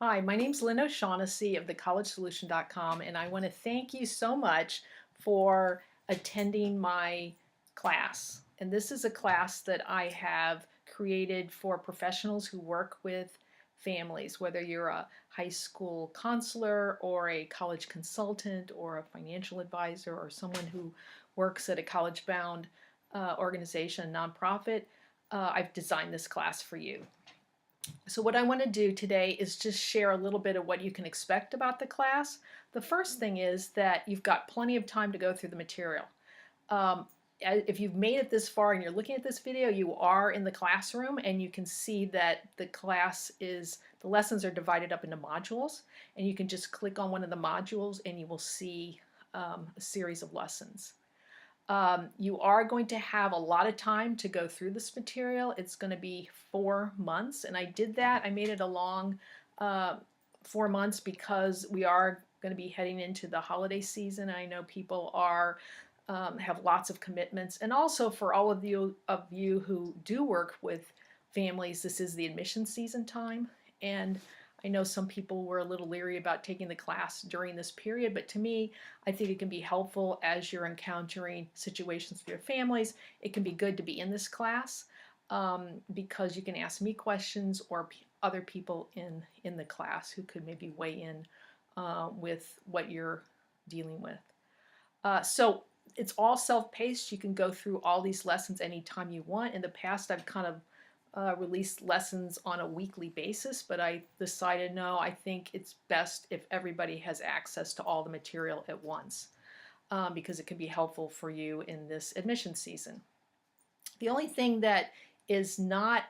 Hi, my name's Lynn O'Shaughnessy of thecollegesolution.com, and I want to thank you so much for attending my class. And this is a class that I have created for professionals who work with families, whether you're a high school counselor or a college consultant or a financial advisor or someone who works at a college-bound organization, nonprofit. I've designed this class for you. So what I want to do today is just share a little bit of what you can expect about the class. The first thing is that you've got plenty of time to go through the material. Um, if you've made it this far and you're looking at this video, you are in the classroom and you can see that the lessons are divided up into modules, and you can just click on one of the modules and you will see a series of lessons. You are going to have a lot of time to go through this material. It's going to be 4 months, and I did that. I made it a long 4 months because we are going to be heading into the holiday season. I know people are have lots of commitments, and also for all of you who do work with families, this is the admission season time, and I know some people were a little leery about taking the class during this period, but to me, I think it can be helpful as you're encountering situations with your families. It can be good to be in this class because you can ask me questions or other people in the class who could maybe weigh in with what you're dealing with. So it's all self-paced. You can go through all these lessons anytime you want. In the past, I've kind of released lessons on a weekly basis, but I decided no, I think it's best if everybody has access to all the material at once because it can be helpful for you in this admission season. The only thing that is not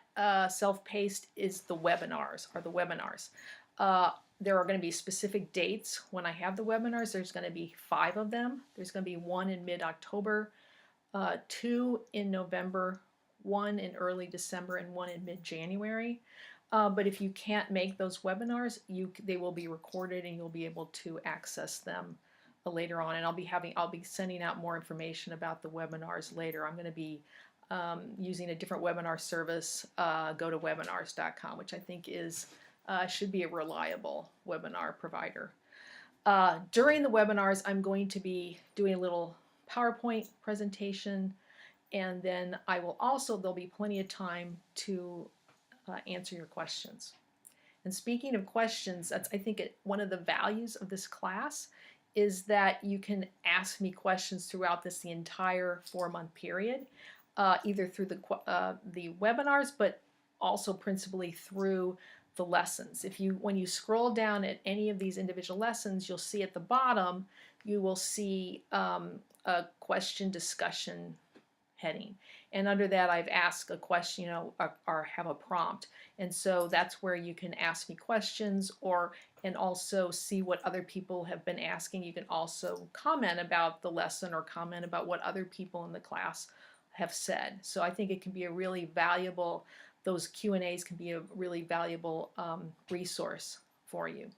self-paced is the webinars. There are going to be specific dates when I have the webinars. There's going to be 5 of them. There's going to be one in mid-October, 2 in November, 1 in early December, and 1 in mid-January. But if you can't make those webinars, they will be recorded and you'll be able to access them later on. And I'll be sending out more information about the webinars later. I'm going to be using a different webinar service, GoToWebinars.com, which I think should be a reliable webinar provider. During the webinars, I'm going to be doing a little PowerPoint presentation, and then there'll be plenty of time to answer your questions. And speaking of questions, I think one of the values of this class is that you can ask me questions throughout the entire 4-month period, either through the webinars, but also principally through the lessons. When you scroll down at any of these individual lessons, you'll see at the bottom, you will see a question discussion heading. And under that, I've asked a question, or have a prompt. And so that's where you can ask me questions and also see what other people have been asking. You can also comment about the lesson or comment about what other people in the class have said. So I think it can be a really valuable, those Q&As can be a really valuable resource for you.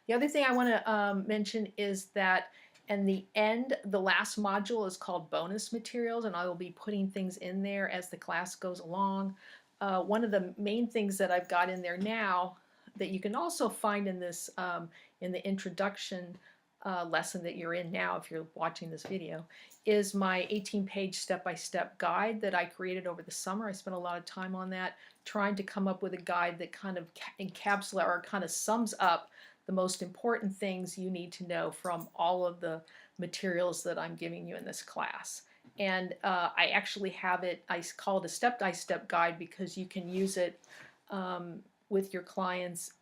The other thing I want to mention is that in the end, the last module is called bonus materials, and I will be putting things in there as the class goes along. One of the main things that I've got in there now that you can also find in this in the introduction lesson that you're in now if you're watching this video is my 18-page step-by-step guide that I created over the summer. I spent a lot of time on that, trying to come up with a guide that kind of encapsulates or kind of sums up the most important things you need to know from all of the materials that I'm giving you in this class. And I actually have it, I call it a step-by-step guide because you can use it with your clients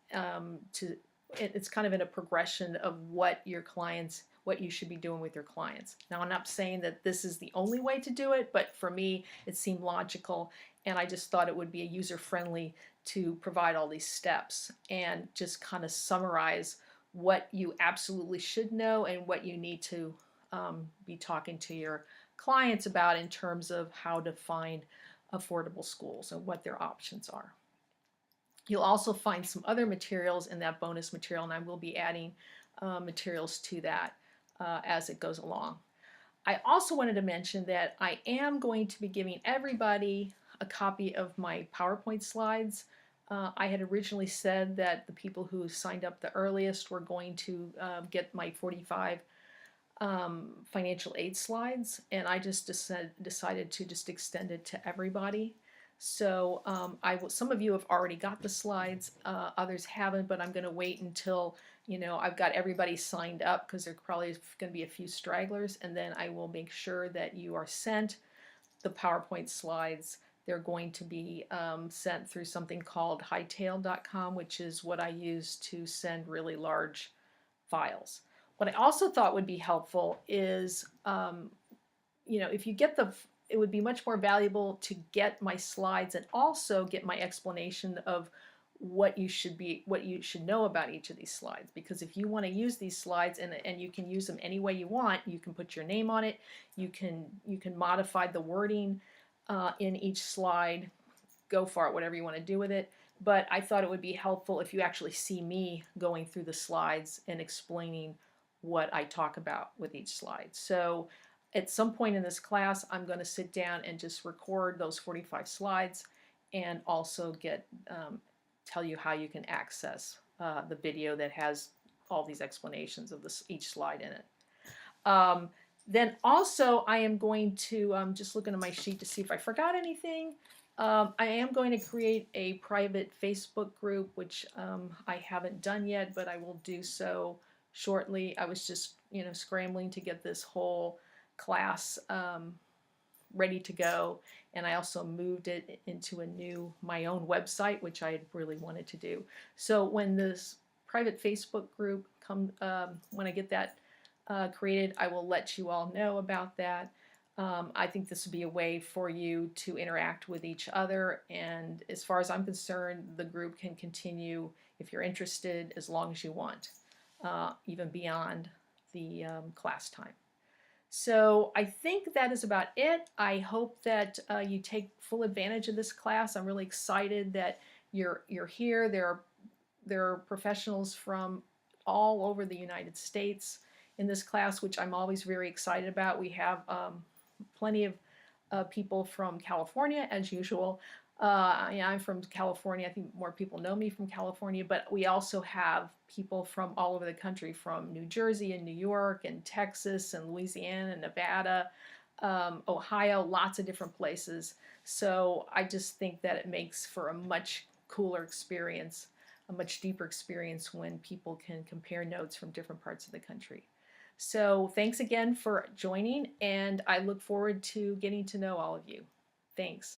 it's kind of in a progression of what you should be doing with your clients. Now, I'm not saying that this is the only way to do it, but for me, it seemed logical, and I just thought it would be a user-friendly to provide all these steps and just kind of summarize what you absolutely should know and what you need to be talking to your clients about in terms of how to find affordable schools and what their options are. You'll also find some other materials in that bonus material, and I will be adding materials to that as it goes along. I also wanted to mention that I am going to be giving everybody a copy of my PowerPoint slides I had originally said that the people who signed up the earliest were going to get my 45 financial aid slides, and I just decided to just extend it to everybody. So some of you have already got the slides, others haven't, but I'm going to wait until I've got everybody signed up, because there probably is going to be a few stragglers, and then I will make sure that you are sent the PowerPoint slides. They're going to be sent through something called Hightail.com, which is what I use to send really large files. What I also thought would be helpful is, if you get it would be much more valuable to get my slides and also get my explanation of what you should know about each of these slides. Because if you want to use these slides, and you can use them any way you want, you can put your name on it, you can modify the wording in each slide, go for it, whatever you want to do with it. But I thought it would be helpful if you actually see me going through the slides and explaining what I talk about with each slide. So at some point in this class, I'm going to sit down and just record those 45 slides, and also tell you how you can access the video that has all these explanations of each slide in it. Then also, I am going to just looking at my sheet to see if I forgot anything. I am going to create a private Facebook group, which I haven't done yet, but I will do so shortly. I was just scrambling to get this whole class ready to go, and I also moved it into my own website, which I really wanted to do. So when this private Facebook group when I get that created, I will let you all know about that. I think this would be a way for you to interact with each other, and as far as I'm concerned, the group can continue, if you're interested, as long as you want, even beyond the class time. So I think that is about it. I hope that you take full advantage of this class. I'm really excited that you're here. There are professionals from all over the United States in this class, which I'm always very excited about. We have plenty of people from California, as usual. I'm from California. I think more people know me from California, but we also have people from all over the country, from New Jersey and New York and Texas and Louisiana and Nevada, Ohio, lots of different places. So I just think that it makes for a much cooler experience, a much deeper experience, when people can compare notes from different parts of the country. So thanks again for joining, and I look forward to getting to know all of you. Thanks.